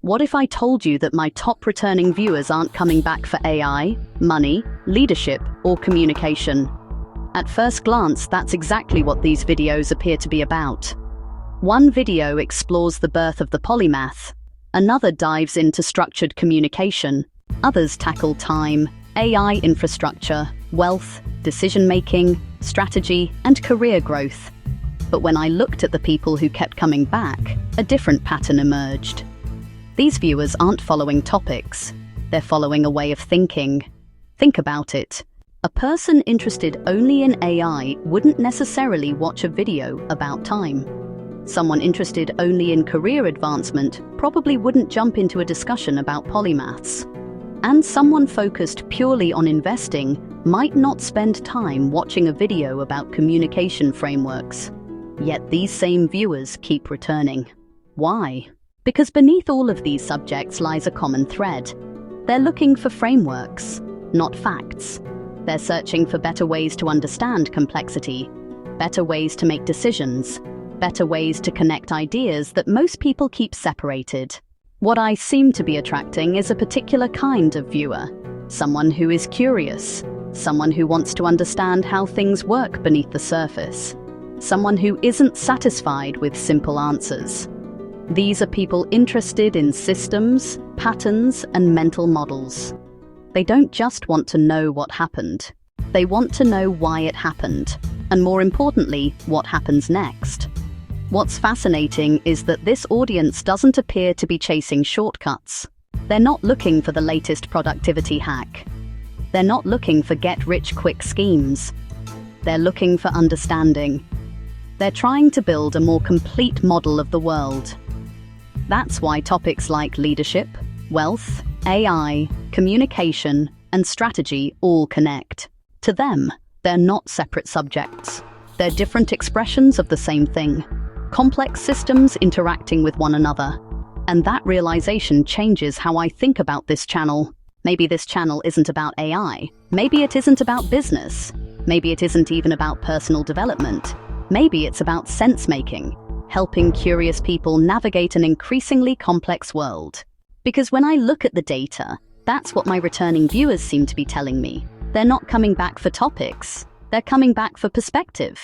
What if I told you that my top returning viewers aren't coming back for AI, money, leadership, or communication? At first glance, that's exactly what these videos appear to be about. One video explores the birth of the polymath, another dives into structured communication, others tackle time, AI infrastructure, wealth, decision-making, strategy, and career growth. But when I looked at the people who kept coming back, a different pattern emerged. These viewers aren't following topics, they're following a way of thinking. Think about it. A person interested only in AI wouldn't necessarily watch a video about time. Someone interested only in career advancement probably wouldn't jump into a discussion about polymaths. And someone focused purely on investing might not spend time watching a video about communication frameworks. Yet these same viewers keep returning. Why? Because beneath all of these subjects lies a common thread. They're looking for frameworks, not facts. They're searching for better ways to understand complexity, better ways to make decisions, better ways to connect ideas that most people keep separated. What I seem to be attracting is a particular kind of viewer, someone who is curious, someone who wants to understand how things work beneath the surface, someone who isn't satisfied with simple answers. These are people interested in systems, patterns, and mental models. They don't just want to know what happened. They want to know why it happened, and more importantly, what happens next. What's fascinating is that this audience doesn't appear to be chasing shortcuts. They're not looking for the latest productivity hack. They're not looking for get-rich-quick schemes. They're looking for understanding. They're trying to build a more complete model of the world. That's why topics like leadership, wealth, AI, communication, and strategy all connect. To them, they're not separate subjects. They're different expressions of the same thing. Complex systems interacting with one another. And that realization changes how I think about this channel. Maybe this channel isn't about AI. Maybe it isn't about business. Maybe it isn't even about personal development. Maybe it's about sense-making, helping curious people navigate an increasingly complex world. Because when I look at the data, that's what my returning viewers seem to be telling me. They're not coming back for topics. They're coming back for perspective.